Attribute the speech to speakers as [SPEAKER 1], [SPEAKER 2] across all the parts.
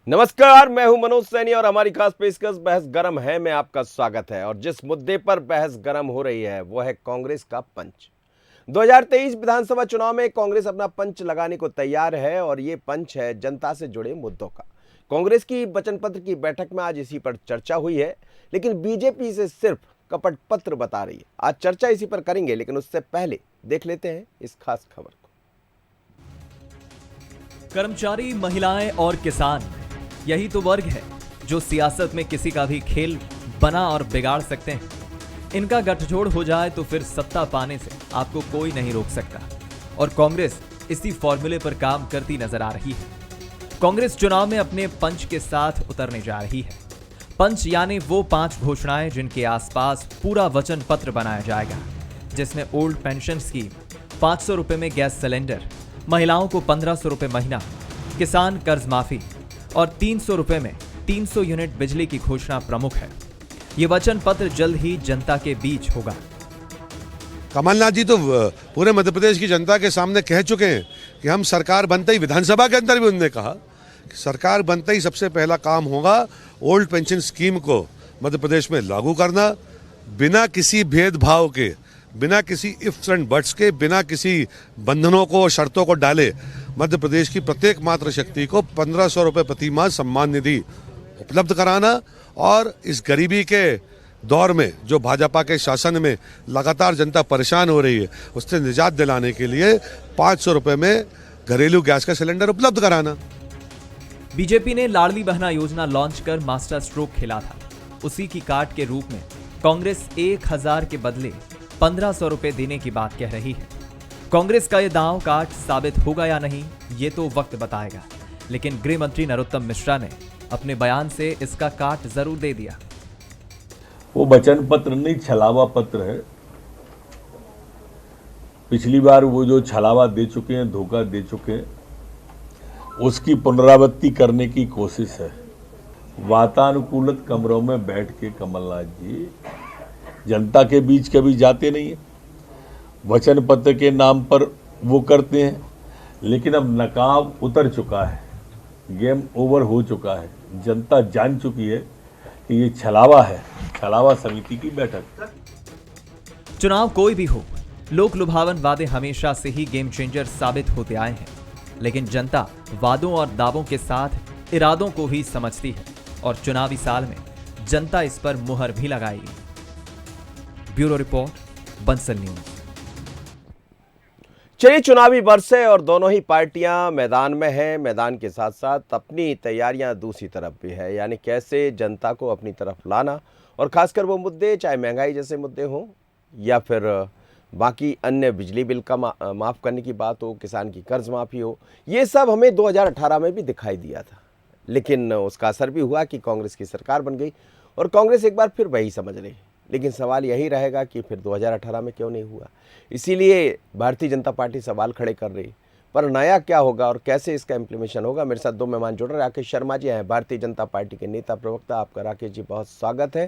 [SPEAKER 1] नमस्कार, मैं हूं मनोज सैनी और हमारी खास पेशकश बहस गरम है में आपका स्वागत है। और जिस मुद्दे पर बहस गरम हो रही है वो है कांग्रेस का पंच। 2023 विधानसभा चुनाव में कांग्रेस अपना पंच लगाने को तैयार है और ये पंच है जनता से जुड़े मुद्दों का। कांग्रेस की वचन पत्र की बैठक में आज इसी पर चर्चा हुई है, लेकिन बीजेपी से सिर्फ कपट पत्र बता रही है। आज चर्चा इसी पर करेंगे, लेकिन उससे पहले देख लेते हैं इस खास खबर को।
[SPEAKER 2] कर्मचारी, महिलाएं और किसान, यही तो वर्ग है जो सियासत में किसी का भी खेल बना और बिगाड़ सकते हैं। इनका गठजोड़ हो जाए तो फिर सत्ता पाने से आपको कोई नहीं रोक सकता और कांग्रेस इसी फॉर्मूले पर काम करती नजर आ रही है। कांग्रेस चुनाव में अपने पंच के साथ उतरने जा रही है। पंच यानी वो 5 घोषणाएं जिनके आसपास पूरा वचन पत्र बनाया जाएगा, जिसमें ओल्ड पेंशन स्कीम, 500 रुपए में गैस सिलेंडर, महिलाओं को 1500 रुपए महीना, किसान कर्ज माफी और 300 रुपए में 300 यूनिट बिजली की घोषणा प्रमुख है। ये वचन पत्र जल्द ही जनता के बीच होगा।
[SPEAKER 3] कमलनाथ जी तो पूरे मध्य प्रदेश की जनता के सामने कह चुके हैं कि हम सरकार बनते ही, विधानसभा के अंदर भी उन्होंने कहा कि सरकार बनते ही सबसे पहला काम होगा ओल्ड पेंशन स्कीम को मध्य प्रदेश में लागू करना, बिना किसी भेदभाव के, बिना किसी इफ्स एंड बट्स के, बिना किसी बंधनों को, शर्तों को डाले मध्य प्रदेश की प्रत्येक मात्र शक्ति को 1500 रुपये प्रति माह सम्मान निधि उपलब्ध कराना और इस गरीबी के दौर में जो भाजपा के शासन में लगातार जनता परेशान हो रही है उससे निजात दिलाने के लिए 500 रुपये में घरेलू गैस का सिलेंडर उपलब्ध कराना।
[SPEAKER 2] बीजेपी ने लाडली बहना योजना लॉन्च कर मास्टर स्ट्रोक खेला था। उसी की काट के रूप में कांग्रेस 1000 के बदले 1500 रुपए देने की बात कह रही है। कांग्रेस का यह दांव काट साबित होगा या नहीं, ये तो वक्त बताएगा, लेकिन गृह मंत्री नरोत्तम मिश्रा ने अपने बयान से इसका काट जरूर दे दिया।
[SPEAKER 4] वो वचन पत्र नहीं, छलावा पत्र है। पिछली बार वो जो छलावा दे चुके हैं, धोखा दे चुके हैं, उसकी पुनरावृत्ति करने की कोशिश है। वातानुकूलित कमरों में बैठ के कमलनाथ जी जनता के बीच कभी जाते नहीं है। वचन पत्र के नाम पर वो करते हैं, लेकिन अब नकाब उतर चुका है, गेम ओवर हो चुका है। जनता जान चुकी है कि ये छलावा है, छलावा समिति की बैठक।
[SPEAKER 2] चुनाव कोई भी हो, लोक लुभावन वादे हमेशा से ही गेम चेंजर साबित होते आए हैं, लेकिन जनता वादों और दावों के साथ इरादों को भी समझती है और चुनावी साल में जनता इस पर मुहर भी लगाएगी। Bureau report, Bansal news.
[SPEAKER 1] चलिए, चुनावी वर्ष है और दोनों ही पार्टियां मैदान में हैं। मैदान के साथ साथ अपनी तैयारियां दूसरी तरफ भी है, यानी कैसे जनता को अपनी तरफ लाना, और खासकर वो मुद्दे, चाहे महंगाई जैसे मुद्दे हों या फिर बाकी अन्य बिजली बिल का माफ़ करने की बात हो, किसान की कर्ज माफ़ी हो, ये सब हमें 2018 में भी दिखाई दिया था। लेकिन उसका असर भी हुआ कि कांग्रेस की सरकार बन गई और कांग्रेस एक बार फिर वही समझ रही। लेकिन सवाल यही रहेगा कि फिर 2018 में क्यों नहीं हुआ। इसीलिए भारतीय जनता पार्टी सवाल खड़े कर रही, पर नया क्या होगा और कैसे इसका इम्प्लीमेशन होगा। मेरे साथ 2 मेहमान जुड़ रहे हैं। राकेश शर्मा जी हैं, भारतीय जनता पार्टी के नेता प्रवक्ता। आपका राकेश जी बहुत स्वागत है।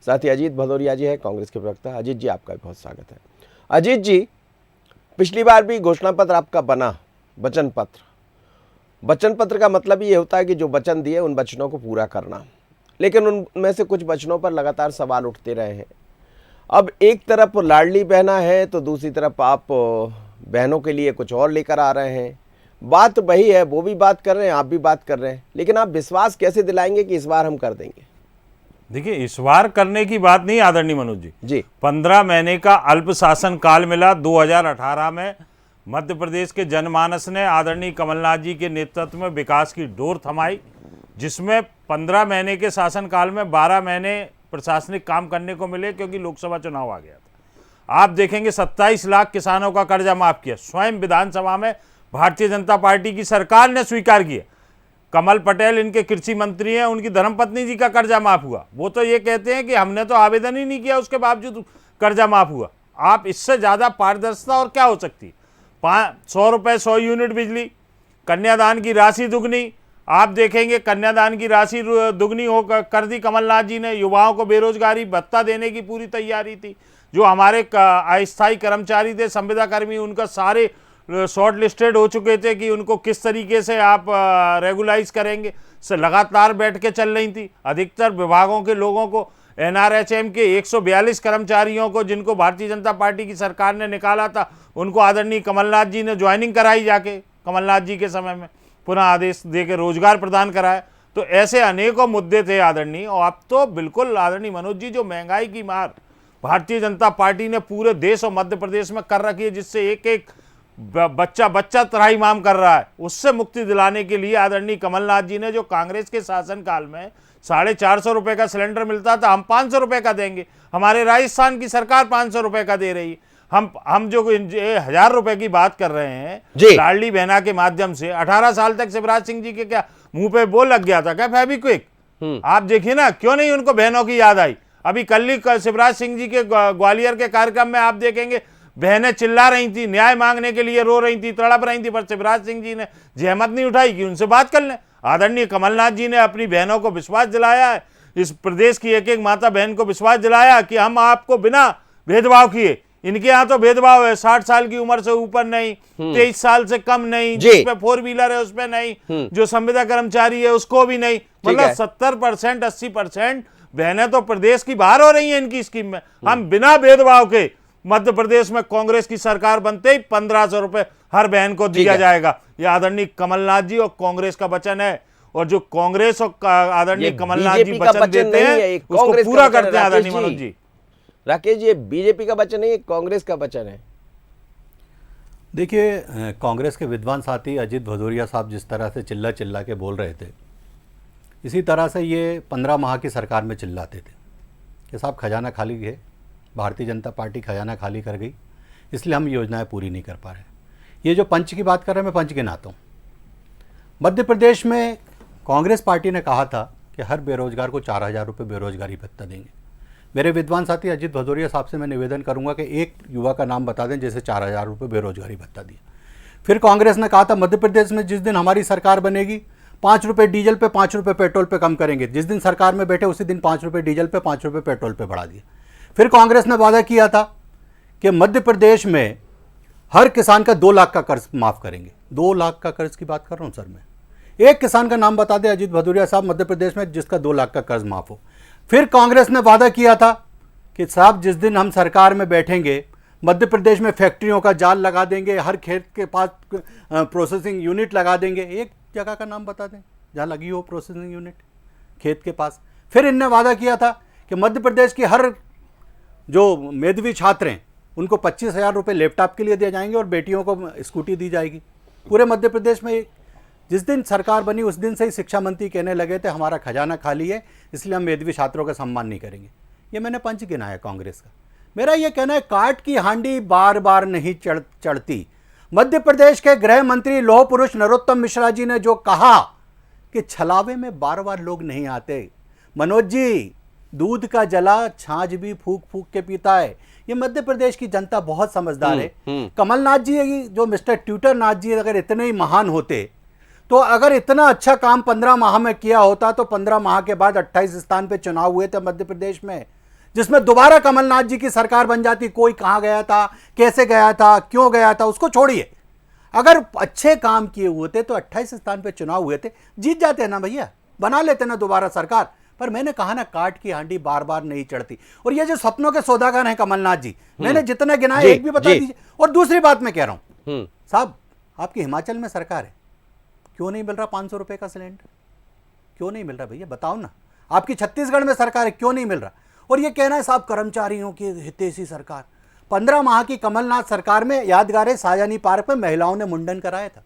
[SPEAKER 1] साथ ही अजीत भदौरिया जी है, कांग्रेस के प्रवक्ता। अजीत जी, आपका भी बहुत स्वागत है। अजीत जी, पिछली बार भी घोषणा पत्र आपका बना, वचन पत्र। वचन पत्र का मतलब ये होता है कि जो वचन दिए उन वचनों को पूरा करना, लेकिन उनमें से कुछ वचनों पर लगातार सवाल उठते रहे हैं। अब एक तरफ लाडली बहना है तो दूसरी तरफ आप बहनों के लिए कुछ और लेकर आ रहे हैं। बात वही है, वो भी बात कर रहे हैं, आप भी बात कर रहे हैं, लेकिन आप विश्वास कैसे दिलाएंगे कि इस बार हम कर देंगे?
[SPEAKER 5] देखिए, इस बार करने की बात नहीं आदरणीय मनोज
[SPEAKER 1] जी।
[SPEAKER 5] 15 महीने का अल्प शासन काल मिला। 2018 में मध्य प्रदेश के जनमानस ने आदरणीय कमलनाथ जी के नेतृत्व में विकास की डोर थमाई, जिसमें 15 महीने के शासनकाल में 12 महीने प्रशासनिक काम करने को मिले, क्योंकि लोकसभा चुनाव आ गया था। आप देखेंगे 27 लाख किसानों का कर्जा माफ किया। स्वयं विधानसभा में भारतीय जनता पार्टी की सरकार ने स्वीकार किया। कमल पटेल इनके कृषि मंत्री हैं, उनकी धर्मपत्नी जी का कर्जा माफ हुआ। वो तो ये कहते हैं कि हमने तो आवेदन ही नहीं किया, उसके बावजूद कर्जा माफ हुआ। आप इससे ज़्यादा पारदर्शिता और क्या हो सकती है? 100 रुपये 100 यूनिट बिजली, कन्यादान की राशि दुगनी। आप देखेंगे कन्यादान की राशि दुगनी हो कर दी कमलनाथ जी ने। युवाओं को बेरोजगारी भत्ता देने की पूरी तैयारी थी। जो हमारे अस्थायी कर्मचारी थे, संविदा कर्मी, उनका सारे शॉर्ट लिस्टेड हो चुके थे कि उनको किस तरीके से आप रेगुलाइज करेंगे। से लगातार बैठ के चल रही थी। अधिकतर विभागों के लोगों को, एनआरएचएम के 142 कर्मचारियों को जिनको भारतीय जनता पार्टी की सरकार ने निकाला था, उनको आदरणीय कमलनाथ जी ने ज्वाइनिंग कराई, जाके कमलनाथ जी के समय में पुनः आदेश देके रोजगार प्रदान कराया। तो ऐसे अनेकों मुद्दे थे आदरणीय। और अब तो बिल्कुल आदरणीय मनोज जी, जो महंगाई की मार भारतीय जनता पार्टी ने पूरे देश और मध्य प्रदेश में कर रखी है, जिससे एक एक बच्चा त्राहिमाम कर रहा है, उससे मुक्ति दिलाने के लिए आदरणीय कमलनाथ जी ने, जो कांग्रेस के शासनकाल में 450 रुपए का सिलेंडर मिलता था, हम 500 रुपए का देंगे। हमारे राजस्थान की सरकार 500 रुपए का दे रही है। हम जो 1000 रुपए की बात कर रहे हैं लाडली बहना के माध्यम से, 18 साल तक शिवराज सिंह जी के क्या मुंह पे बोल लग गया था क्या, फेविक्विक? आप देखिए ना, क्यों नहीं उनको बहनों की याद आई। अभी कल ही शिवराज सिंह जी के ग्वालियर के कार्यक्रम में आप देखेंगे, बहनें चिल्ला रही थी, न्याय मांगने के लिए रो रही थी, तड़प रही थी, पर शिवराज सिंह जी ने जहमत नहीं उठाई कि उनसे बात कर लें। आदरणीय कमलनाथ जी ने अपनी बहनों को विश्वास दिलाया है, इस प्रदेश की एक एक माता बहन को विश्वास दिलाया कि हम आपको बिना भेदभाव किए, इनके यहाँ तो भेदभाव है, 60 साल की उम्र से ऊपर नहीं, 23 साल से कम नहीं, जिस पे 4 व्हीलर है उस पे नहीं, जो संविदा कर्मचारी है उसको भी नहीं, मतलब 70% 80% बहनें तो प्रदेश की बाहर हो रही हैं इनकी स्कीम में। हम बिना भेदभाव के मध्य प्रदेश में कांग्रेस की सरकार बनते ही 1500 रुपए हर बहन को दिया जाएगा। ये आदरणीय कमलनाथ जी और कांग्रेस का वचन है, और जो कांग्रेस और आदरणीय कमलनाथ जी वचन देते हैं उसको पूरा करते हैं आदरणीय मनोज जी।
[SPEAKER 1] राकेश जी, ये बीजेपी का वचन नहीं है, कांग्रेस का वचन है।
[SPEAKER 6] देखिए, कांग्रेस के विद्वान साथी अजीत भदौरिया साहब जिस तरह से चिल्ला चिल्ला के बोल रहे थे, इसी तरह से ये 15 माह की सरकार में चिल्लाते थे कि साहब खजाना खाली है, भारतीय जनता पार्टी खजाना खाली कर गई, इसलिए हम योजनाएं पूरी नहीं कर पा रहे। ये जो पंच की बात कर रहे हैं, मैं पंच गिनाता हूँ। मध्य प्रदेश में कांग्रेस पार्टी ने कहा था कि हर बेरोजगार को 4000 रुपये बेरोजगारी भत्ता देंगे। मेरे विद्वान साथी अजीत भदौरिया साहब से मैं निवेदन करूंगा कि एक युवा का नाम बता दें जैसे 4000 रुपये बेरोजगारी भत्ता दिया। फिर कांग्रेस ने कहा था मध्य प्रदेश में जिस दिन हमारी सरकार बनेगी 5 रुपये डीजल पे 5 रुपये पेट्रोल पे कम करेंगे। जिस दिन सरकार में बैठे उसी दिन 5 रुपये डीजल पे 5 रुपये पेट्रोल पे बढ़ा दिया। फिर कांग्रेस ने वादा किया था कि मध्य प्रदेश में हर किसान का 2 लाख का कर्ज माफ करेंगे। 2 लाख का कर्ज की बात कर रहा हूँ सर मैं। एक किसान का नाम बता दें अजीत भदौरिया साहब मध्य प्रदेश में जिसका 2 लाख का कर्ज माफ हो। फिर कांग्रेस ने वादा किया था कि साहब जिस दिन हम सरकार में बैठेंगे मध्य प्रदेश में फैक्ट्रियों का जाल लगा देंगे, हर खेत के पास प्रोसेसिंग यूनिट लगा देंगे। एक जगह का नाम बता दें जहाँ लगी हो प्रोसेसिंग यूनिट खेत के पास। फिर इनने वादा किया था कि मध्य प्रदेश की हर जो मेधावी छात्र हैं उनको 25,000 रुपये लैपटॉप के लिए दिए जाएंगे और बेटियों को स्कूटी दी जाएगी। पूरे मध्य प्रदेश में जिस दिन सरकार बनी उस दिन से ही शिक्षा मंत्री कहने लगे थे हमारा खजाना खाली है, इसलिए हम मेधावी छात्रों का सम्मान नहीं करेंगे। ये मैंने पंच गिनाया कांग्रेस का। मेरा ये कहना है काट की हांडी बार बार नहीं चढ़ती। मध्य प्रदेश के गृह मंत्री लौह पुरुष नरोत्तम मिश्रा जी ने जो कहा कि छलावे में बार बार लोग नहीं आते। मनोज जी, दूध का जला छाछ भी फूक फूक के पीता है। ये मध्य प्रदेश की जनता बहुत समझदार है। कमलनाथ जी जो मिस्टर ट्विटर नाथ जी अगर इतने ही महान होते तो अगर इतना अच्छा काम 15 माह में किया होता तो 15 माह के बाद 28 स्थान पे चुनाव हुए थे मध्य प्रदेश में, जिसमें दोबारा कमलनाथ जी की सरकार बन जाती। कोई कहां गया था, कैसे गया था, क्यों गया था, उसको छोड़िए। अगर अच्छे काम किए हुए थे तो 28 स्थान पे चुनाव हुए थे, जीत जाते ना भैया, बना लेते ना दोबारा सरकार। पर मैंने कहा ना काट की हांडी बार बार नहीं चढ़ती। और ये जो सपनों के सौदागर हैं कमलनाथ जी, मैंने जितना गिनाया एक भी बता दीजिए। और दूसरी बात मैं कह रहा हूं साहब, आपकी हिमाचल में सरकार है, क्यों नहीं मिल रहा 500 रुपए का सिलेंडर? क्यों नहीं मिल रहा भैया, बताओ ना। आपकी छत्तीसगढ़ में सरकार है, क्यों नहीं मिल रहा? और ये कहना है साहब कर्मचारियों की हितैषी सरकार। 15 माह की कमलनाथ सरकार में यादगार है साजानी पार्क में महिलाओं ने मुंडन कराया था।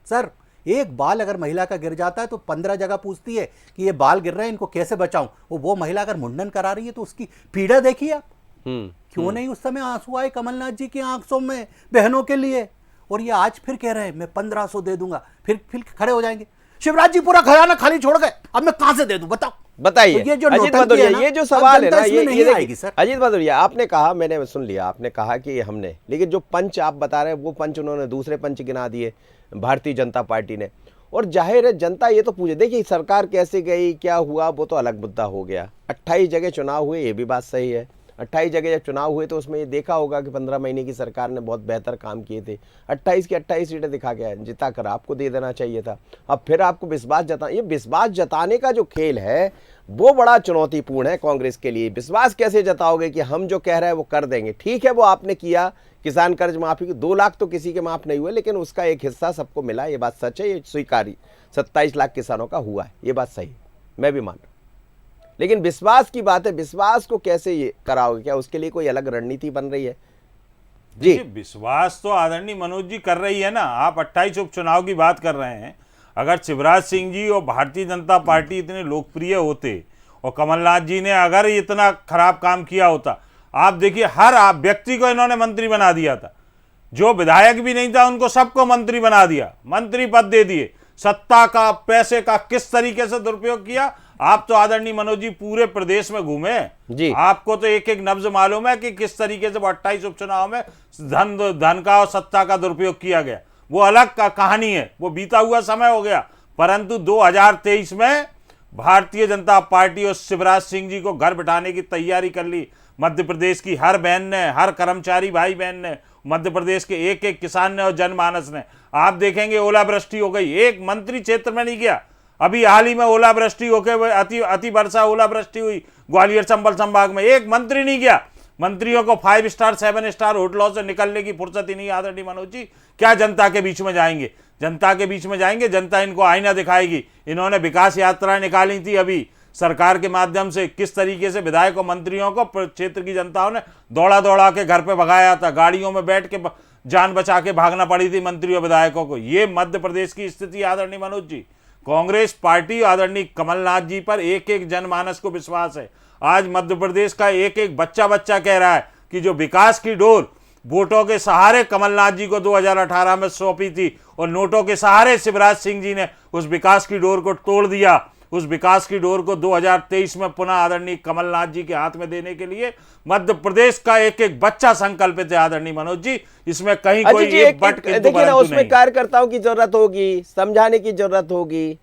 [SPEAKER 6] सर, एक बाल अगर महिला का गिर जाता है तो 15 जगह पूछती है कि ये बाल गिर रहे हैं, इनको कैसे बचाऊं। वो महिला अगर मुंडन करा रही है तो उसकी पीड़ा देखिए आप। क्यों नहीं उस समय आंसू आए कमलनाथ जी की आंखों में बहनों के लिए? और ये आज फिर कह रहे हैं मैं 1500 दे दूंगा, फिर खड़े हो जाएंगे। शिवराज जी पूरा खजाना खाली छोड़ गए, अब मैं कहां से दे दूं बताओ?
[SPEAKER 1] बताइए अजीत भदौरिया, ये जो सवाल है ना, ये
[SPEAKER 6] आएगी सर।
[SPEAKER 1] अजीत भदौरिया, आपने कहा, मैंने सुन लिया, आपने कहा कि हमने, लेकिन जो पंच आप बता रहे हैं वो पंच उन्होंने दूसरे पंच गिना दिए भारतीय जनता पार्टी ने। और जाहिर है जनता ये तो पूछे, देखिए सरकार कैसे गई, क्या हुआ, वो तो अलग मुद्दा हो गया। 28 जगह चुनाव हुए, ये भी बात सही है। 28 जगह जब चुनाव हुए तो उसमें ये देखा होगा कि 15 महीने की सरकार ने बहुत बेहतर काम किए थे। 28 की 28 सीटें दिखा के जिता कर आपको दे देना चाहिए था। अब फिर आपको विश्वास ये विश्वास जताने का जो खेल है वो बड़ा चुनौतीपूर्ण है कांग्रेस के लिए। विश्वास कैसे जताओगे कि हम जो कह रहे हैं वो कर देंगे। ठीक है, वो आपने किया, किसान कर्ज माफी 2 लाख तो किसी के माफ नहीं हुए, लेकिन उसका एक हिस्सा सबको मिला, ये बात सच है, ये स्वीकारी। 27 लाख किसानों का हुआ है, ये बात सही, मैं भी मान रहा हूं। लेकिन विश्वास की बात है, विश्वास को कैसे ये कराओगे? क्या उसके लिए कोई अलग रणनीति बन रही है? जी,
[SPEAKER 5] विश्वास तो आदरणीय मनोज जी कर रही है ना। आप 28 उपचुनाव की बात कर रहे हैं। अगर शिवराज सिंह जी और भारतीय जनता पार्टी इतने लोकप्रिय होते और कमलनाथ जी ने अगर इतना खराब काम किया होता, आप देखिए हर व्यक्ति को इन्होंने मंत्री बना दिया था। जो विधायक भी नहीं था उनको सबको मंत्री बना दिया, मंत्री पद दे दिए। सत्ता का, पैसे का किस तरीके से दुरुपयोग किया। आप तो आदरणीय मनोज जी पूरे प्रदेश में घूमे
[SPEAKER 1] जी,
[SPEAKER 5] आपको तो एक एक नब्ज मालूम है कि किस तरीके से 28 उपचुनाव में धन का और सत्ता का दुरुपयोग किया गया। वो अलग का कहानी है, वो बीता हुआ समय हो गया। परंतु 2023 में भारतीय जनता पार्टी और शिवराज सिंह जी को घर बिठाने की तैयारी कर ली। मध्य प्रदेश की हर बहन ने, हर कर्मचारी भाई बहन ने, मध्य प्रदेश के एक एक किसान ने और जनमानस ने। आप देखेंगे ओलावृष्टि हो गई, एक मंत्री क्षेत्र में नहीं गया। अभी हाल ही में ओलावृष्टि होकर अति वर्षा ओलावृष्टि हुई ग्वालियर चंबल संभाग में, एक मंत्री नहीं गया। मंत्रियों को 5 स्टार 7 स्टार होटलों से निकलने की फुर्सत ही नहीं। आदरणीय मनोज जी क्या जनता के बीच में जाएंगे? जनता के बीच में जाएंगे, जनता इनको आईना दिखाएगी। इन्होंने विकास यात्रा निकाली थी अभी सरकार के माध्यम से, किस तरीके से विधायक और मंत्रियों को क्षेत्र की जनताओं ने दौड़ा दौड़ा के घर पे भगाया था। गाड़ियों में बैठ के जान बचा के भागना पड़ी थी मंत्री और विधायकों को। ये मध्य प्रदेश की स्थिति। आदरणीय मनोज जी, कांग्रेस पार्टी आदरणीय कमलनाथ जी पर एक एक जनमानस को विश्वास है। आज मध्य प्रदेश का एक एक बच्चा कह रहा है कि जो विकास की डोर वोटों के सहारे कमलनाथ जी को 2018 में सौंपी थी और नोटों के सहारे शिवराज सिंह जी ने उस विकास की डोर को तोड़ दिया। उस विकास की डोर को 2023 में पुनः आदरणीय कमलनाथ जी के हाथ में देने के लिए मध्य प्रदेश का एक एक बच्चा संकल्पित है। आदरणीय मनोज जी, इसमें कहीं कोई एक बट
[SPEAKER 1] देखिए ना, उसमें कार्यकर्ताओं की जरूरत होगी, समझाने की जरूरत होगी।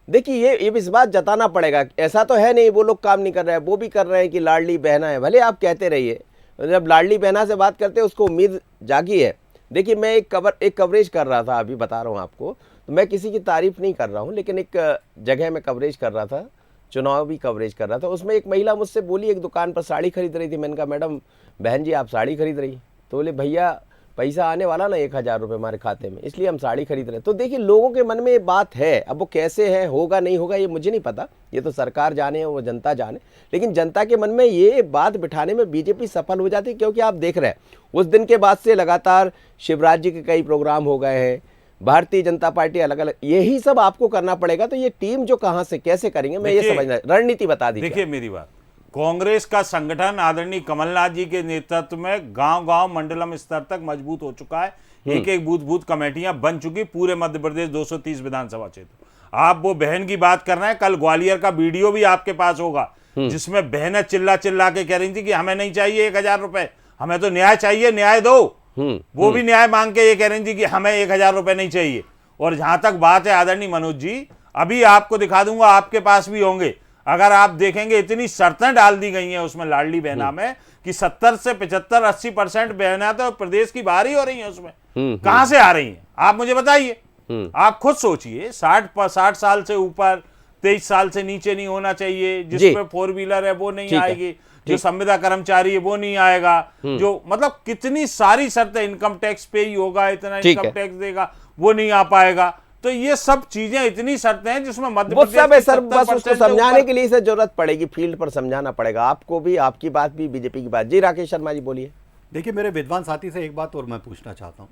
[SPEAKER 1] देखिए ये विश्वास जताना पड़ेगा। ऐसा तो है नहीं वो लोग काम नहीं कर रहे हैं, वो भी कर रहे हैं कि लाडली बहना है। भले आप कहते रहिए, जब लाडली बहना से बात करते हैं उसको उम्मीद जागी है। देखिए मैं एक कवरेज कर रहा था, अभी बता रहा हूँ आपको, तो मैं किसी की तारीफ नहीं कर रहा हूँ, लेकिन एक जगह में कवरेज कर रहा था, चुनावी कवरेज कर रहा था। उसमें एक महिला मुझसे बोली, एक दुकान पर साड़ी खरीद रही थी। मैंने कहा मैडम, बहन जी आप साड़ी खरीद रही? तो बोले भैया पैसा आने वाला ना 1000 रुपये हमारे खाते में, इसलिए हम साड़ी खरीद रहे हैं। तो देखिए लोगों के मन में ये बात है। अब वो कैसे है, होगा नहीं होगा ये मुझे नहीं पता, ये तो सरकार जाने, वो जनता जाने। लेकिन जनता के मन में ये बात बिठाने में बीजेपी सफल हो जाती है, क्योंकि आप देख रहे हैं उस दिन के बाद से लगातार शिवराज जी के कई प्रोग्राम हो गए हैं, भारतीय जनता पार्टी अलग अलग, यही सब आपको करना पड़ेगा। तो ये टीम जो कहां से कैसे करेंगे, मैं ये समझना, रणनीति बता दीजिए।
[SPEAKER 5] देखिए मेरी बात, कांग्रेस का संगठन आदरणीय कमलनाथ जी के नेतृत्व में गांव-गांव मंडलम स्तर तक मजबूत हो चुका है। एक एक बूथ कमेटियां बन चुकी पूरे मध्य प्रदेश 230 विधानसभा क्षेत्र। आप वो बहन की बात कर रहे हैं, कल ग्वालियर का वीडियो भी आपके पास होगा जिसमें बहनें चिल्ला चिल्ला के कह रही थी कि हमें नहीं चाहिए 1000 रुपए, हमें तो न्याय चाहिए, न्याय दो। वो भी न्याय मांग के ये कह रही थी कि हमें 1000 रुपए नहीं चाहिए। और जहां तक बात है आदरणीय मनोज जी, अभी आपको दिखा दूंगा, आपके पास भी होंगे। अगर आप देखेंगे इतनी शर्तें डाल दी गई हैं उसमें लाडली बहना में कि 70 से 75-80% बहना तो प्रदेश की बाहर ही हो रही हैं। उसमें कहां से आ रही हैं आप मुझे बताइए। आप खुद सोचिए, 60 साल से ऊपर, 23 साल से नीचे नहीं होना चाहिए, जिसपे 4 व्हीलर है वो नहीं आएगी, जो संविदा कर्मचारी है वो नहीं आएगा, जो मतलब कितनी सारी शर्तें, इनकम टैक्स पे ही होगा, इतना इनकम टैक्स देगा वो नहीं आ पाएगा। तो ये सब चीजें, इतनी शर्तें हैं जिसमें मध्य प्रदेश
[SPEAKER 1] सर बस उसको समझाने के लिए जरूरत पड़ेगी, फील्ड पर समझाना पड़ेगा आपको भी, आपकी बात भी, बीजेपी की बात। जी राकेश शर्मा जी बोलिए।
[SPEAKER 6] देखिए मेरे विद्वान साथी से एक बात और मैं पूछना चाहता हूँ।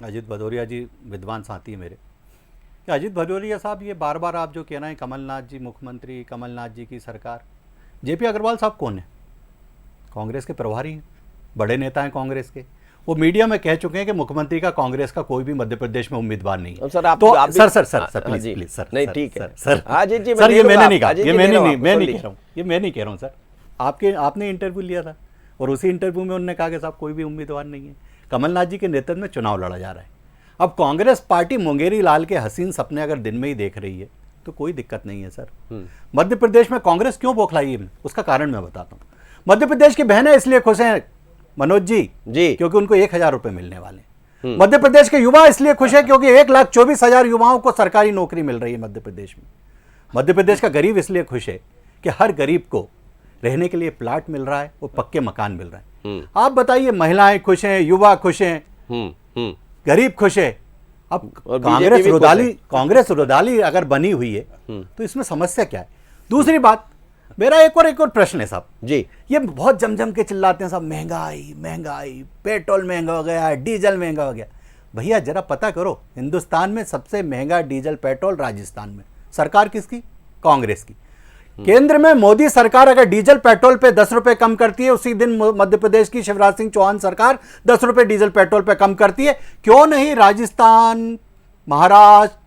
[SPEAKER 6] अजीत भदौरिया जी विद्वान साथी है मेरे, कि अजीत भदौरिया साहब ये बार बार आप जो कहना है कमलनाथ जी मुख्यमंत्री, कमलनाथ जी की सरकार, जेपी अग्रवाल साहब कौन है? कांग्रेस के प्रभारी हैं, बड़े नेता हैं कांग्रेस के। वो मीडिया में कह चुके हैं कि मुख्यमंत्री का कांग्रेस का कोई भी मध्य प्रदेश में उम्मीदवार नहीं है।
[SPEAKER 1] सर आप
[SPEAKER 6] तो
[SPEAKER 1] आप
[SPEAKER 6] सर प्लीज सर
[SPEAKER 1] नहीं ठीक है
[SPEAKER 6] सर
[SPEAKER 1] जी
[SPEAKER 6] सर, ये मैंने नहीं कहा, ये मैं नहीं कह रहा हूँ सर। आपने इंटरव्यू लिया था और उसी इंटरव्यू में उन्होंने कहा कि साहब कोई भी उम्मीदवार नहीं है, कमलनाथ जी के नेतृत्व में चुनाव लड़ा जा रहा है। अब कांग्रेस पार्टी मुंगेरी लाल के हसीन सपने अगर दिन में ही देख रही है तो कोई दिक्कत नहीं है सर। मध्य प्रदेश में कांग्रेस क्यों बौखलाई है, उसका कारण मैं बताता हूँ। मध्य प्रदेश की बहनें इसलिए खुश हैं मनोज जी
[SPEAKER 1] जी।
[SPEAKER 6] क्योंकि उनको 1,000 रुपए मिलने वाले हैं। मध्य प्रदेश के युवा इसलिए खुश है क्योंकि 1,24,000 युवाओं को सरकारी नौकरी मिल रही है मध्य प्रदेश में। मध्य प्रदेश का गरीब इसलिए खुश है कि हर गरीब को रहने के लिए प्लाट मिल रहा है, वो पक्के मकान मिल रहे हैं। आप बताइए, महिलाएं खुश हैं, युवा खुश हैं, गरीब खुश है। अब
[SPEAKER 1] और
[SPEAKER 6] कांग्रेस
[SPEAKER 1] बीजेपी भी खुश
[SPEAKER 6] रुदाली,
[SPEAKER 1] है।
[SPEAKER 6] कांग्रेस रुदाली अगर बनी हुई है तो इसमें समस्या क्या है? दूसरी बात, मेरा एक और प्रश्न है साहब
[SPEAKER 1] जी।
[SPEAKER 6] ये बहुत जम के चिल्लाते हैं साहब, महंगाई महंगाई, पेट्रोल महंगा हो गया, डीजल महंगा हो गया। भैया जरा पता करो, हिंदुस्तान में सबसे महंगा डीजल पेट्रोल राजस्थान में। सरकार किसकी? कांग्रेस की। केंद्र में मोदी सरकार अगर डीजल पेट्रोल पे 10 रुपए कम करती है, उसी दिन मध्य प्रदेश की शिवराज सिंह चौहान सरकार 10 रुपए डीजल पेट्रोल पे कम करती है। क्यों नहीं राजस्थान, महाराष्ट्र,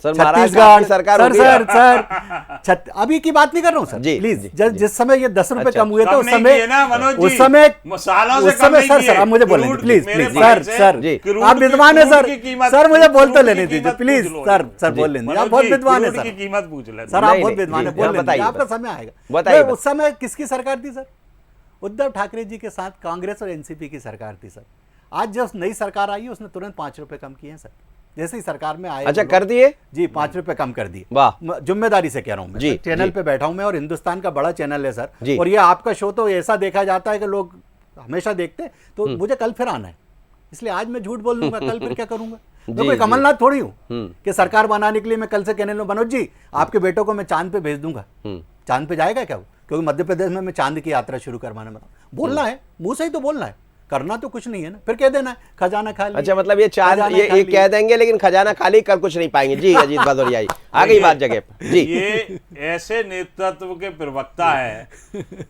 [SPEAKER 1] सर महाराष्ट्र आपकी सरकार
[SPEAKER 6] सर
[SPEAKER 1] होगी।
[SPEAKER 6] सर अभी की बात नहीं कर रहा हूं सर,
[SPEAKER 1] जी,
[SPEAKER 6] प्लीज।
[SPEAKER 1] जी,
[SPEAKER 6] जिस समय ये 10 रुपए
[SPEAKER 1] अच्छा,
[SPEAKER 6] कम हुए थे
[SPEAKER 5] कम
[SPEAKER 6] उस
[SPEAKER 5] नहीं
[SPEAKER 6] समय,
[SPEAKER 5] किए ना मनोज जी,
[SPEAKER 6] उस समय
[SPEAKER 5] मसालों से
[SPEAKER 6] उस
[SPEAKER 5] कम
[SPEAKER 6] समय
[SPEAKER 5] नहीं
[SPEAKER 6] सर
[SPEAKER 5] किए।
[SPEAKER 6] आप मुझे बोलने
[SPEAKER 5] क्रूड
[SPEAKER 6] प्लीज
[SPEAKER 5] मेरे
[SPEAKER 6] प्लीज
[SPEAKER 5] भाई
[SPEAKER 6] सर
[SPEAKER 5] से
[SPEAKER 6] सर
[SPEAKER 1] जी।
[SPEAKER 5] क्रूड
[SPEAKER 6] आप
[SPEAKER 5] की-
[SPEAKER 6] विद्वान है
[SPEAKER 5] क्रूड
[SPEAKER 6] सर
[SPEAKER 5] की कीमत-
[SPEAKER 6] सर मुझे बोलते
[SPEAKER 5] क्रूड
[SPEAKER 6] लेने
[SPEAKER 5] की
[SPEAKER 6] दीजिए
[SPEAKER 5] कीमत
[SPEAKER 6] प्लीज
[SPEAKER 5] पूछ लो।
[SPEAKER 6] सर सर
[SPEAKER 1] जी।
[SPEAKER 6] बोल लेने दीजिए।
[SPEAKER 5] मनोज
[SPEAKER 6] आप बहुत
[SPEAKER 5] जी,
[SPEAKER 6] विद्वान है
[SPEAKER 5] क्रूड की
[SPEAKER 6] सर
[SPEAKER 5] कीमत पूछ लेते
[SPEAKER 6] सर,
[SPEAKER 5] हैं।
[SPEAKER 6] आप
[SPEAKER 1] नहीं,
[SPEAKER 6] बहुत
[SPEAKER 1] नहीं,
[SPEAKER 6] विद्वान है,
[SPEAKER 1] जी,
[SPEAKER 6] बोल
[SPEAKER 1] हाँ,
[SPEAKER 6] लेने दीजिए,
[SPEAKER 1] बताइए,
[SPEAKER 6] आपका
[SPEAKER 1] बताइए।
[SPEAKER 6] समय आएगा।
[SPEAKER 1] बताइए,
[SPEAKER 6] उस समय किसकी सरकार थी सर? उद्धव ठाकरे जी के साथ कांग्रेस और एनसीपी की सरकार थी सर। आज जब नई सरकार आई है उसने तुरंत 5 रुपए कम किए हैं सर, जैसे ही सरकार में आए।
[SPEAKER 1] अच्छा,
[SPEAKER 6] वो लोग-
[SPEAKER 1] कर दिए?
[SPEAKER 6] जी, 5 रुपए कम कर दिए।
[SPEAKER 1] वाह।
[SPEAKER 6] जिम्मेदारी से कह रहा हूं मैं
[SPEAKER 1] जी,
[SPEAKER 6] सर, चैनल
[SPEAKER 1] जी।
[SPEAKER 6] पे बैठा हूं मैं और हिंदुस्तान का बड़ा चैनल है
[SPEAKER 1] जी।
[SPEAKER 6] सर, और ये आपका शो तो ऐसा देखा जाता है कि लोग हमेशा देखते हैं। तो मुझे कल फिर आना है, इसलिए आज मैं झूठ बोल दूंगा, कल फिर क्या करूंगा? मैं
[SPEAKER 1] जी,
[SPEAKER 6] कोई
[SPEAKER 1] जी।
[SPEAKER 6] कमलनाथ थोड़ी हूँ कि सरकार बनाने के लिए मैं कल से कहने लूं मनोज जी आपके बेटों को मैं चांद पे भेज दूंगा। चांद पे जाएगा क्या वो? क्योंकि मध्य प्रदेश में मैं चांद की यात्रा शुरू करवाने में बोलना है, मुंह से ही तो बोलना है, करना तो कुछ नहीं है ना। फिर कह देना है खजाना खाली।
[SPEAKER 1] अच्छा, मतलब ये चांद
[SPEAKER 6] खजाना
[SPEAKER 1] ये
[SPEAKER 6] खाली।
[SPEAKER 1] कह देंगे लेकिन खजाना खाली कर कुछ नहीं पाएंगे। जी अजीत भदौरिया जी, आ गई बात जगह पर। जी
[SPEAKER 5] ये ऐसे नेतृत्व के प्रवक्ता है,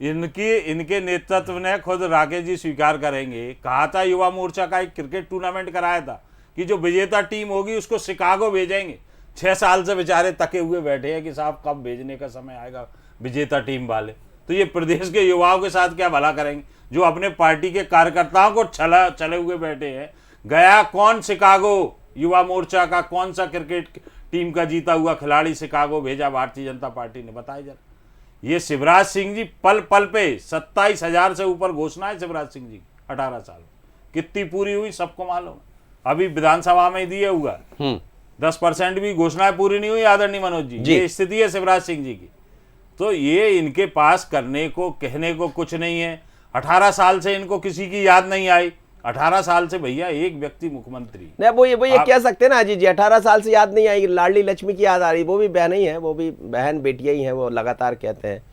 [SPEAKER 5] इनके नेतृत्व ने खुद राकेश जी स्वीकार करेंगे। कहा था युवा मोर्चा का एक क्रिकेट टूर्नामेंट कराया था कि जो विजेता टीम होगी उसको शिकागो भेजेंगे। 6 साल से बेचारे तके हुए बैठे हैं कि साहब कब भेजने का समय आएगा विजेता टीम वाले। तो ये प्रदेश के युवाओं के साथ क्या भला करेंगे जो अपने पार्टी के कार्यकर्ताओं को चले हुए बैठे हैं। गया कौन शिकागो? युवा मोर्चा का कौन सा क्रिकेट टीम का जीता हुआ खिलाड़ी शिकागो भेजा भारतीय जनता पार्टी ने? बताइए जरा। ये शिवराज सिंह जी पल पल पे 27,000 से ऊपर घोषणा है शिवराज सिंह जी 18 साल कितनी पूरी हुई सबको मालूम। अभी विधानसभा में दिए हुआ 10% भी घोषणाएं पूरी नहीं हुई आदरणीय मनोज जी। ये स्थिति है शिवराज सिंह जी की। तो ये इनके पास करने को कहने को कुछ नहीं है। 18 साल से इनको किसी की याद नहीं आई। 18 साल से भैया एक व्यक्ति मुख्यमंत्री
[SPEAKER 1] नहीं, वो ये कह सकते हैं ना अजीत जी, 18 साल से याद नहीं आई, लाडली लक्ष्मी की याद आ रही। वो भी बहन ही है, वो भी बहन बेटियां ही हैं, वो लगातार कहते हैं।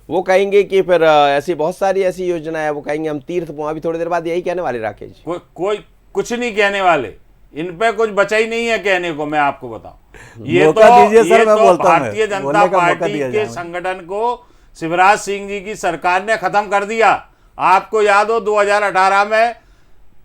[SPEAKER 1] वो कहेंगे कि फिर ऐसी बहुत सारी ऐसी योजना है, वो कहेंगे हम तीर्थ पहुंचे। अभी थोड़ी देर बाद यही कहने वाले राकेश जी।
[SPEAKER 5] कोई कुछ नहीं कहने वाले, इन पे कुछ बचा ही नहीं है कहने को। मैं आपको बताऊं, ये
[SPEAKER 6] मौका दीजिए सर,
[SPEAKER 5] ये
[SPEAKER 6] मैं
[SPEAKER 5] तो
[SPEAKER 6] बोलता हूं,
[SPEAKER 5] भारतीय
[SPEAKER 6] बोलने
[SPEAKER 5] जनता
[SPEAKER 6] का मौका
[SPEAKER 5] पार्टी
[SPEAKER 6] दिया
[SPEAKER 5] के
[SPEAKER 6] जाए।
[SPEAKER 5] संगठन को शिवराज सिंह जी की सरकार ने खत्म कर दिया। आपको याद हो 2018 में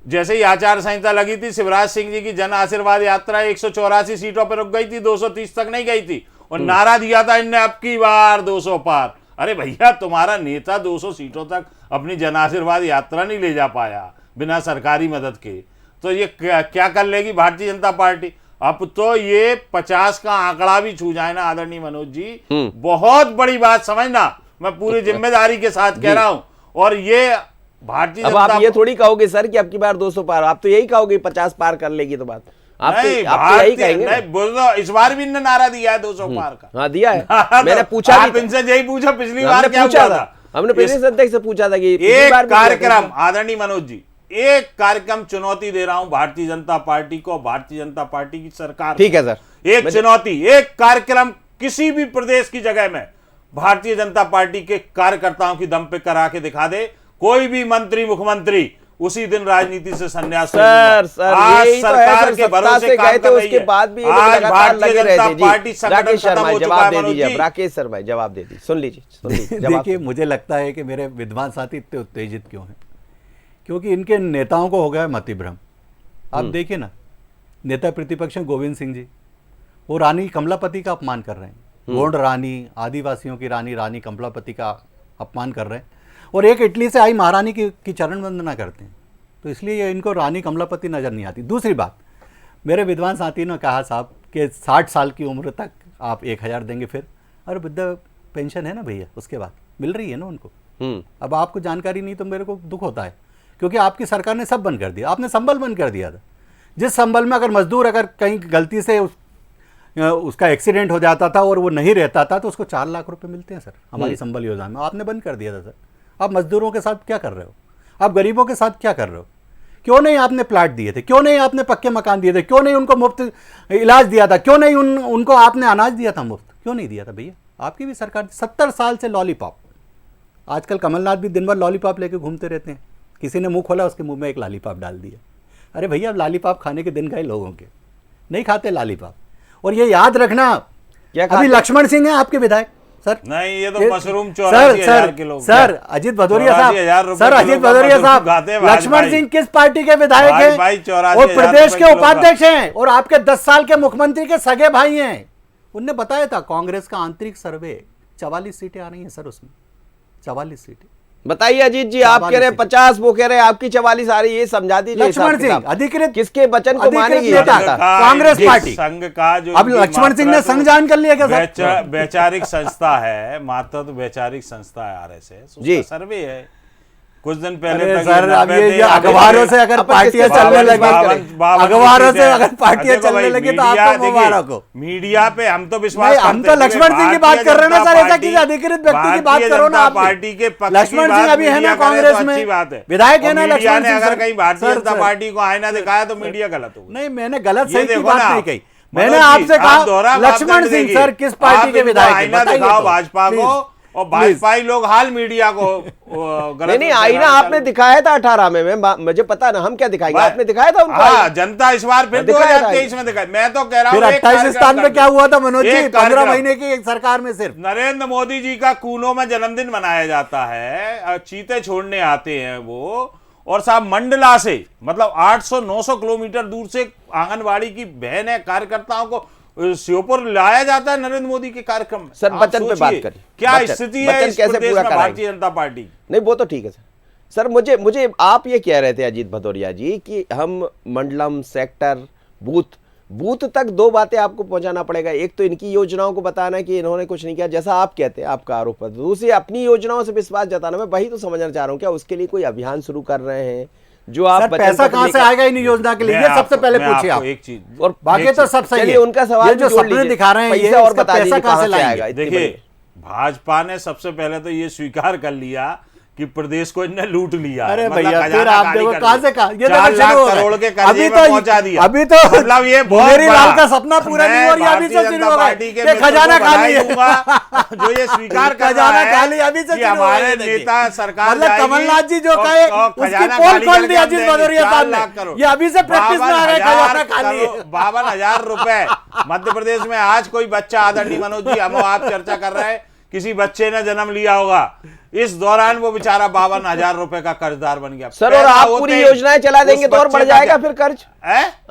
[SPEAKER 5] जैसे ही आचार संहिता लगी थी, शिवराज सिंह जी की जन आशीर्वाद यात्रा 184 सीटों पर रुक गई थी, 230 तक नहीं गई थी, और नारा दिया था इनने अब की बार 200 पार। अरे भैया तुम्हारा नेता 200 सीटों तक अपनी जन आशीर्वाद यात्रा नहीं ले जा पाया बिना सरकारी मदद के, तो ये क्या कर लेगी भारतीय जनता पार्टी? अब तो ये 50 का आंकड़ा भी छू जाए ना आदरणीय मनोज जी, बहुत बड़ी बात समझना, मैं पूरी जिम्मेदारी के साथ कह रहा हूं। और ये भारतीय
[SPEAKER 1] अब आप ये थोड़ी कहोगे सर कि अब की बार 200 पार, आप तो यही कहोगे 50 पार कर लेगी। तो बात आप तो यही कहेंगे।
[SPEAKER 5] नहीं बोलो, इस बार भी इन्होंने नारा दिया है 200 पार का।
[SPEAKER 1] हाँ दिया है, मैंने पूछा
[SPEAKER 5] आप
[SPEAKER 1] भी
[SPEAKER 5] इनसे यही पूछा पिछली बार
[SPEAKER 1] हमने
[SPEAKER 5] क्या
[SPEAKER 1] पूछा
[SPEAKER 5] हुआ
[SPEAKER 1] था, हमने प्रदेश अध्यक्ष से पूछा था कि
[SPEAKER 5] एक कार्यक्रम आदरणीय मनोज जी, एक कार्यक्रम चुनौती दे रहा हूं भारतीय जनता पार्टी को, भारतीय जनता पार्टी की सरकार।
[SPEAKER 1] ठीक है सर,
[SPEAKER 5] एक चुनौती, एक कार्यक्रम किसी भी प्रदेश की जगह में भारतीय जनता पार्टी के कार्यकर्ताओं की दम पे करा के दिखा दे, कोई भी मंत्री मुख्यमंत्री उसी दिन राजनीति से संन्यास ले
[SPEAKER 1] सर
[SPEAKER 5] लूंगा।
[SPEAKER 1] सर
[SPEAKER 5] आज
[SPEAKER 1] यही तो है
[SPEAKER 5] सरकार
[SPEAKER 1] सर,
[SPEAKER 5] के
[SPEAKER 1] सत्ता
[SPEAKER 5] भरोसे
[SPEAKER 1] से
[SPEAKER 5] काम
[SPEAKER 1] गए थे,
[SPEAKER 5] कर रही
[SPEAKER 1] उसके
[SPEAKER 5] है।
[SPEAKER 1] बाद भी ये लोग
[SPEAKER 5] आज
[SPEAKER 1] लगातार
[SPEAKER 5] भारतीय
[SPEAKER 1] लगे
[SPEAKER 5] जनता
[SPEAKER 1] रहते।
[SPEAKER 5] पार्टी
[SPEAKER 1] जी
[SPEAKER 5] संगठन
[SPEAKER 1] राकेश
[SPEAKER 5] खत्म
[SPEAKER 1] शर्मा
[SPEAKER 5] हो चुका
[SPEAKER 1] जवाब
[SPEAKER 5] है
[SPEAKER 1] दे
[SPEAKER 5] मनोज
[SPEAKER 1] दीजिए,
[SPEAKER 5] जी।
[SPEAKER 1] राकेश शर्मा जवाब दे दीजिए, सुन लीजिए जवाब।
[SPEAKER 6] देखिए मुझे लगता है कि मेरे विद्वान साथी इतने उत्तेजित क्यों हैं, क्योंकि इनके नेताओं को हो गया मतिभ्रम। आप देखिए ना, नेता प्रतिपक्ष गोविंद सिंह जी, वो रानी कमलापति का अपमान कर रहे हैं। गोंड रानी, आदिवासियों की रानी, रानी कमलापति का अपमान कर रहे हैं, और एक इटली से आई महारानी की चरण वंदना करते हैं। तो इसलिए इनको रानी कमलापति नज़र नहीं आती। दूसरी बात, मेरे विद्वान साथी ने कहा साहब कि 60 साल की उम्र तक आप 1,000 देंगे, फिर अरे वृद्धा पेंशन है ना भैया, उसके बाद मिल रही है ना उनको, अब आपको जानकारी नहीं तो मेरे को दुख होता है, क्योंकि आपकी सरकार ने सब बंद कर दिया। आपने संबल बंद कर दिया था, जिस संबल में अगर मजदूर अगर कहीं गलती से उसका एक्सीडेंट हो जाता था और वो नहीं रहता था तो उसको 4 लाख रुपए मिलते हैं सर हमारी संबल योजना में। आपने बंद कर दिया था सर। आप मजदूरों के साथ क्या कर रहे हो? आप गरीबों के साथ क्या कर रहे हो? क्यों नहीं आपने प्लाट दिए थे? क्यों नहीं आपने पक्के मकान दिए थे? क्यों नहीं उनको मुफ्त इलाज दिया था? क्यों नहीं उनको आपने अनाज दिया था मुफ्त? क्यों नहीं दिया था भैया? आपकी भी सरकार 70 साल से लॉलीपॉप। आजकल कमलनाथ भी दिन भर लॉलीपॉप लेके घूमते रहते हैं। किसी ने मुंह खोला उसके मुंह में एक लॉलीपॉप डाल दिया। अरे भैया अब लॉलीपॉप खाने के दिन गए लोगों के, नहीं खाते लॉलीपॉप। और ये याद रखना, अभी लक्ष्मण सिंह है आपके विधायक सर।
[SPEAKER 5] नहीं, ये तो mushroom 84,000 kilo
[SPEAKER 6] sir Ajit Bhadauria साहब, सर अजीत भदौरिया साहब, लक्ष्मण सिंह किस पार्टी के विधायक हैं? और प्रदेश के उपाध्यक्ष हैं और आपके 10 साल के मुख्यमंत्री के सगे भाई हैं। उनने बताया था कांग्रेस का आंतरिक सर्वे 44 सीटें आ रही हैं सर, उसमें 44 सीटें।
[SPEAKER 1] बताइए अजीत जी, आप कह रहे हैं 50, वो कह रहे हैं आपकी 44 आ रही है, समझा दीजिए।
[SPEAKER 6] लक्ष्मण सिंह अधिकृत
[SPEAKER 1] किसके वचन को मानेगी
[SPEAKER 6] कांग्रेस पार्टी?
[SPEAKER 5] संघ का जो
[SPEAKER 6] अब लक्ष्मण सिंह ने संघ जान कर लिया क्या सर?
[SPEAKER 5] वैचारिक संस्था है, मातृत्व वैचारिक संस्था है आरएसएस, उसका सर्वे है कुछ दिन पहले तक।
[SPEAKER 6] सर अब ये अखबारों से अगर पार्टियां चलने लगी, अखबारों से अगर पार्टियां चलने लगी तो आपको मुबारक हो।
[SPEAKER 5] मीडिया पे हम तो विश्वास,
[SPEAKER 6] हम तो लक्ष्मण सिंह की बात कर रहे हैं ना सर, ऐसा किसी अधिकृत व्यक्ति की बात करो ना आप।
[SPEAKER 5] पार्टी के
[SPEAKER 6] लक्ष्मण सिंह अभी है ना कांग्रेस में, विधायक है ना लक्ष्मण सिंह।
[SPEAKER 5] अगर कहीं भारतीय जनता पार्टी को आईना दिखाया तो मीडिया गलत हो।
[SPEAKER 6] नहीं, मैंने गलत सही की बात नहीं कही, मैंने आपसे कहा लक्ष्मण सिंह सर किस पार्टी के विधायक?
[SPEAKER 5] आईना दिखाओ भाजपा को, और भाजपाई लोग हाल मीडिया को गलत।
[SPEAKER 1] नहीं, आईना आपने दिखाया था 18 में, मुझे पता ना, हम क्या दिखाएंगे? आपने दिखाया था उनको।
[SPEAKER 5] हाँ, जनता इस बार फिर 2023 में दिखाई। मैं तो कह रहा हूँ
[SPEAKER 6] 28 स्थान पे क्या हुआ था मनोज जी 15 महीने की सरकार में? सिर्फ
[SPEAKER 5] नरेंद्र मोदी जी का कूनो में जन्मदिन मनाया जाता है, चीते छोड़ने आते हैं वो, और साहब मंडला से मतलब 800-900 किलोमीटर दूर से आंगनबाड़ी की बहन है, कार्यकर्ताओं को श्योपुर लाया जाता है नरेंद्र मोदी के कार्यक्रम में।
[SPEAKER 1] सर वचन पे बात करिए,
[SPEAKER 5] क्या स्थिति है इस प्रदेश में भारतीय जनता पार्टी?
[SPEAKER 1] नहीं वो तो ठीक है सर। मुझे आप ये कह रहे थे अजीत भदौरिया जी कि हम मंडलम, सेक्टर, बूथ तक 2 बातें आपको पहुंचाना पड़ेगा। एक तो इनकी योजनाओं को बताना कि इन्होंने कुछ नहीं किया जैसा आप कहते हैं, आपका आरोप है। दूसरी अपनी योजनाओं से विश्वास जताना। मैं वही तो समझना चाह रहा हूँ, क्या उसके लिए कोई अभियान शुरू कर रहे हैं? जो आप
[SPEAKER 6] पैसा कहां से आएगा इन योजना के लिए, ये सबसे पहले पूछिए आप।
[SPEAKER 5] एक चीज,
[SPEAKER 1] और
[SPEAKER 6] बाकी तो सब सही है।
[SPEAKER 1] उनका सवाल
[SPEAKER 6] जो सपने दिखा रहे हैं, ये
[SPEAKER 1] और बता दीजिए
[SPEAKER 6] कहां से लाएगा?
[SPEAKER 5] देखिए, भाजपा ने सबसे पहले तो ये स्वीकार कर लिया कि प्रदेश को इन्हें लूट लिया।
[SPEAKER 6] अरे भैया फिर आप देखो कहां से कहां ये
[SPEAKER 5] 4 लाख करोड़ के कर्जे में पहुंचा दिया।
[SPEAKER 6] अभी तो
[SPEAKER 5] मतलब ये
[SPEAKER 6] मेरी लाल का सपना पूरा नहीं हो रहा, अभी से शुरू हो गया खजाना खाली है।
[SPEAKER 5] जो ये स्वीकार कर रहा है
[SPEAKER 6] अभी से
[SPEAKER 5] हमारे नेता सरकार,
[SPEAKER 6] मतलब कमलनाथ जी जो कहे उसकी पोल खोल दिया अजीत भदौरिया साहब ने, ये अभी से प्रैक्टिस में आ रहे खजाना खाली।
[SPEAKER 5] 52,000 रुपए मध्य प्रदेश में आज कोई बच्चा, आदरणीय मनोज जी हम आप चर्चा कर रहे हैं, किसी बच्चे ने जन्म लिया होगा, इस दौरान वो बेचारा 52,000 रुपए का कर्जदार बन गया।
[SPEAKER 1] सर और आप पूरी योजनाएं चला देंगे तो और बढ़ जाएगा फिर कर्ज?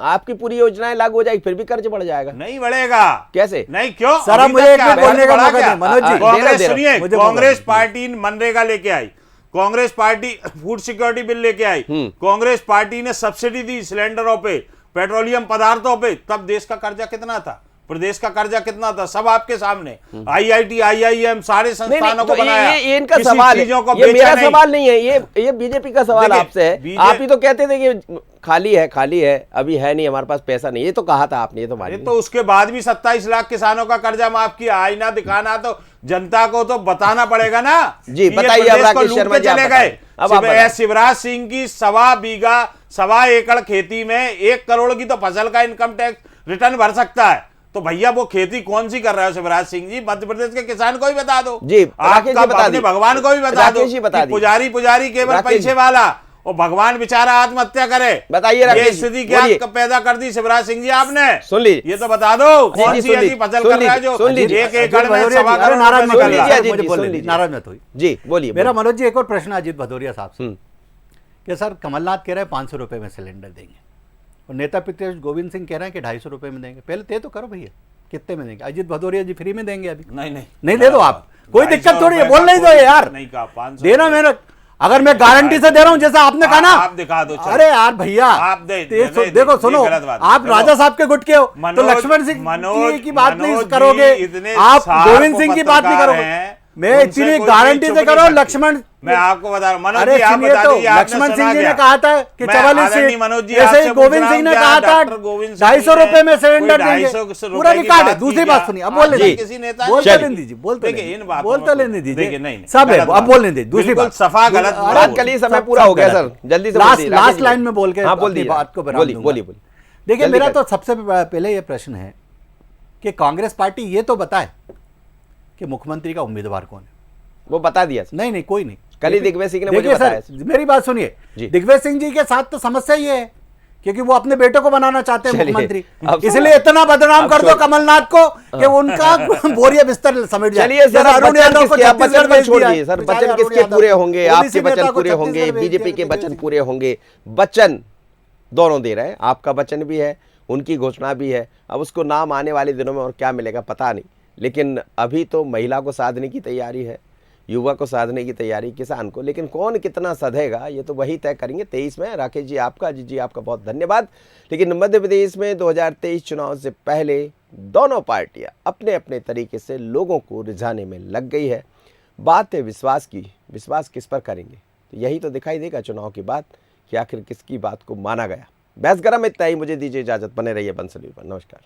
[SPEAKER 1] आपकी पूरी योजनाएं लागू हो जाएगी फिर भी कर्ज बढ़ जाएगा?
[SPEAKER 5] नहीं बढ़ेगा।
[SPEAKER 1] कैसे
[SPEAKER 5] नहीं, क्यों?
[SPEAKER 6] सर मुझे एक बोलने का मौका दें मनोज जी।
[SPEAKER 5] कांग्रेस सुनिए, कांग्रेस पार्टी मनरेगा लेके आई, Congress party food security bill लेके आई, कांग्रेस पार्टी ने सब्सिडी दी सिलेंडरों पे, पेट्रोलियम पदार्थों पे। तब देश का कर्जा कितना था, प्रदेश का कर्जा कितना था, सब आपके सामने। आईआईटी, आईआईएम सारे संस्थानों को बनाया।
[SPEAKER 1] ये इनका सवाल है, ये मेरा सवाल नहीं है, ये बीजेपी का सवाल आपसे है। आप ही तो कहते थे कि खाली है, अभी है नहीं, हमारे पास पैसा नहीं। ये तो कहा था आपने, ये तो मानिए।
[SPEAKER 5] तो उसके बाद भी 27 लाख किसानों का कर्जा माफ किया। आईना दिखाना तो जनता को तो बताना पड़ेगा ना
[SPEAKER 1] जी। बताइए अब राकेश शर्मा जी,
[SPEAKER 5] चले गए। शिवराज सिंह की 1.25 एकड़ खेती में 1 करोड़ की तो फसल का इनकम टैक्स रिटर्न भर सकता है। तो भैया वो खेती कौन सी कर रहे हो शिवराज सिंह जी? मध्य प्रदेश के किसान को भी बता दो
[SPEAKER 1] जी,
[SPEAKER 5] अपने भगवान को भी बता दो। पुजारी केवल पैसे वाला, और भगवान बेचारा आत्महत्या करे।
[SPEAKER 1] बताइए
[SPEAKER 5] ये स्थिति क्या पैदा कर दी शिवराज सिंह जी आपने?
[SPEAKER 1] सुन लीजिए,
[SPEAKER 5] ये तो बता दो कौन सी ऐसी फसल कर रहा है जो 1 एकड़ में 1.25 करोड़
[SPEAKER 6] नाराज मत
[SPEAKER 1] होइए जी। बोलिए
[SPEAKER 6] मेरा मनोज जी एक और प्रश्न अजीत भदौरिया साहब से कि सर कमलनाथ कह रहे हैं 500 रुपए में सिलेंडर देंगे और नेता प्रतिपक्ष गोविंद सिंह कह रहे हैं कि 250 रुपए में देंगे। पहले तय तो करो भैया कितने में देंगे? अजीत भदौरिया जी फ्री में देंगे अभी? नहीं दे दो आप, कोई दिक्कत थोड़ी है, बोल नहीं दो यार,
[SPEAKER 5] नहीं कहा 500
[SPEAKER 6] देना। मैंने अगर मैं गारंटी से दे रहा हूं जैसा आपने कहा ना,
[SPEAKER 5] आप दिखा दो।
[SPEAKER 6] अरे यार भैया
[SPEAKER 5] आप
[SPEAKER 6] देखो सुनो, आप राजा साहब के गुट के हो तो लक्ष्मण सिंह की बात नहीं करोगे, आप गोविंद सिंह की बात नहीं करोगे। मैं
[SPEAKER 5] उनसे
[SPEAKER 6] इतनी
[SPEAKER 5] कोई
[SPEAKER 6] गारंटी
[SPEAKER 5] चीज
[SPEAKER 6] से
[SPEAKER 5] छुप
[SPEAKER 6] कर
[SPEAKER 5] नहीं
[SPEAKER 6] रहा हूँ,
[SPEAKER 5] सकती।
[SPEAKER 6] लक्ष्मण
[SPEAKER 5] मैं आपको बता रहा हूँ, मनोज
[SPEAKER 6] अरे
[SPEAKER 5] जी आप
[SPEAKER 6] सुनिए
[SPEAKER 5] बता
[SPEAKER 6] तो,
[SPEAKER 5] दीजिए, आपने
[SPEAKER 6] लक्ष्मण
[SPEAKER 5] सुना
[SPEAKER 6] सिंह जी ने
[SPEAKER 5] क्या?
[SPEAKER 6] कहा था कि
[SPEAKER 5] मैं
[SPEAKER 6] 44
[SPEAKER 5] आदरणीय
[SPEAKER 6] सीट,
[SPEAKER 5] मनोज जी
[SPEAKER 6] ऐसे
[SPEAKER 5] आपसे
[SPEAKER 6] ही
[SPEAKER 5] पूछ
[SPEAKER 6] गोविंद
[SPEAKER 5] रहा
[SPEAKER 6] सिंह
[SPEAKER 5] हूं,
[SPEAKER 6] ने
[SPEAKER 5] क्या
[SPEAKER 6] कहा था
[SPEAKER 5] डॉक्टर गोविंद सिंह
[SPEAKER 6] 250
[SPEAKER 5] जी ने
[SPEAKER 6] रुपए में सिलेंडर
[SPEAKER 5] कोई
[SPEAKER 6] देंगे।
[SPEAKER 5] 250
[SPEAKER 6] पूरा
[SPEAKER 5] रुपए की
[SPEAKER 6] रिकॉर्ड है।
[SPEAKER 5] बात
[SPEAKER 6] दूसरी
[SPEAKER 5] की
[SPEAKER 6] बात
[SPEAKER 5] क्या?
[SPEAKER 6] सुनिए, अब बोलने
[SPEAKER 5] आज
[SPEAKER 6] दीजिए,
[SPEAKER 5] किसी नेता ने
[SPEAKER 6] बोलते
[SPEAKER 5] किया?
[SPEAKER 6] लेने दीजिए, बोलते
[SPEAKER 5] देखिए,
[SPEAKER 6] लेने
[SPEAKER 5] इन
[SPEAKER 6] दीजिए,
[SPEAKER 5] बातों
[SPEAKER 6] बोलते
[SPEAKER 5] में
[SPEAKER 6] लेने
[SPEAKER 5] देखिए,
[SPEAKER 6] दीजिए,
[SPEAKER 5] नहीं, नहीं,
[SPEAKER 6] सब है,
[SPEAKER 5] गलत
[SPEAKER 6] अब
[SPEAKER 5] बात।
[SPEAKER 6] बोलने दीजिए। दूसरी
[SPEAKER 5] बिल्कुल
[SPEAKER 6] बात,
[SPEAKER 5] सफा गलत बात
[SPEAKER 1] बात
[SPEAKER 5] बोल
[SPEAKER 1] के
[SPEAKER 5] रहे
[SPEAKER 1] लिए
[SPEAKER 5] हैं।
[SPEAKER 1] समय
[SPEAKER 6] सब-
[SPEAKER 1] पूरा
[SPEAKER 6] सब
[SPEAKER 1] हो गया
[SPEAKER 6] गलत
[SPEAKER 1] सर, जल्दी से
[SPEAKER 6] लास्ट
[SPEAKER 1] बोलिए, राकेश
[SPEAKER 6] लास्ट
[SPEAKER 1] जी
[SPEAKER 6] लाइन में बोल के
[SPEAKER 1] हाँ बोल
[SPEAKER 6] अपनी
[SPEAKER 1] दीजिए,
[SPEAKER 6] बात को विराम
[SPEAKER 1] बोलिए
[SPEAKER 6] दूंगा।
[SPEAKER 1] बोलिए बोलिए।
[SPEAKER 6] देखिए,
[SPEAKER 1] जल्दी
[SPEAKER 6] मेरा
[SPEAKER 1] कर।
[SPEAKER 6] तो सबसे पहले ये प्रश्न है कि कांग्रेस पार्टी ये तो बताए कि मुख्यमंत्री का उम्मीदवार कौन है।
[SPEAKER 1] वो बता दिया सर।
[SPEAKER 6] नहीं नहीं, कोई नहीं।
[SPEAKER 1] कल ही दिग्विजय सिंह ने मुझे
[SPEAKER 6] देखिए
[SPEAKER 1] बताया
[SPEAKER 6] सर, मेरी बात सुनिए,
[SPEAKER 1] जी।
[SPEAKER 6] दिग्विजय सिंह जी के साथ तो समस्या ये है क्योंकि वो अपने बेटे को बनाना चाहते हैं
[SPEAKER 1] चलिए,
[SPEAKER 6] मुख्यमंत्री,
[SPEAKER 1] अब-
[SPEAKER 6] इसलिए इतना बदनाम
[SPEAKER 1] अब
[SPEAKER 6] कर दो
[SPEAKER 1] छोड़-
[SPEAKER 6] कमलनाथ को कि उनका बोरिया बिस्तर समेट जाए।
[SPEAKER 1] चलिए सर,
[SPEAKER 6] जैसे
[SPEAKER 1] अब
[SPEAKER 6] अरुण
[SPEAKER 1] बच्चन
[SPEAKER 6] यादव को
[SPEAKER 1] किसके, आप
[SPEAKER 6] छत्तीसगढ़
[SPEAKER 1] बच्चन
[SPEAKER 6] भेज
[SPEAKER 1] पर छोड़
[SPEAKER 6] दिया है।
[SPEAKER 1] दिए सर,
[SPEAKER 6] बेचारे
[SPEAKER 1] बच्चन
[SPEAKER 6] अरुण
[SPEAKER 1] किसके
[SPEAKER 6] यादव
[SPEAKER 1] पूरे
[SPEAKER 6] को।
[SPEAKER 1] होंगे,
[SPEAKER 6] ओबीसी
[SPEAKER 1] आपके
[SPEAKER 6] नेता
[SPEAKER 1] बच्चन
[SPEAKER 6] को
[SPEAKER 1] पूरे होंगे,
[SPEAKER 6] छत्तीसगढ़ भेज
[SPEAKER 1] बीजेपी
[SPEAKER 6] दिया,
[SPEAKER 1] के
[SPEAKER 6] दिग्विजय
[SPEAKER 1] बच्चन
[SPEAKER 6] सिंह।
[SPEAKER 1] पूरे होंगे, बच्चन दोनों दे रहे हैं, आपका वचन भी है, उनकी घोषणा भी है। अब उसको नाम आने वाले दिनों में और क्या मिलेगा पता नहीं, लेकिन अभी तो महिला को साधने की तैयारी है, युवा को साधने की तैयारी, किसान को, लेकिन कौन कितना सधेगा ये तो वही तय करेंगे 23 में। राकेश जी आपका, अजीत जी आपका बहुत धन्यवाद। लेकिन मध्य प्रदेश में 2023 चुनाव से पहले दोनों पार्टियां अपने अपने तरीके से लोगों को रिझाने में लग गई है। बात है विश्वास की, विश्वास किस पर करेंगे, तो यही तो दिखाई देगा चुनाव के बाद कि आखिर किसकी बात को माना गया। बहस गरम इतना ही, मुझे दीजिए इजाजत, बने रहिए बंसल पर। नमस्कार।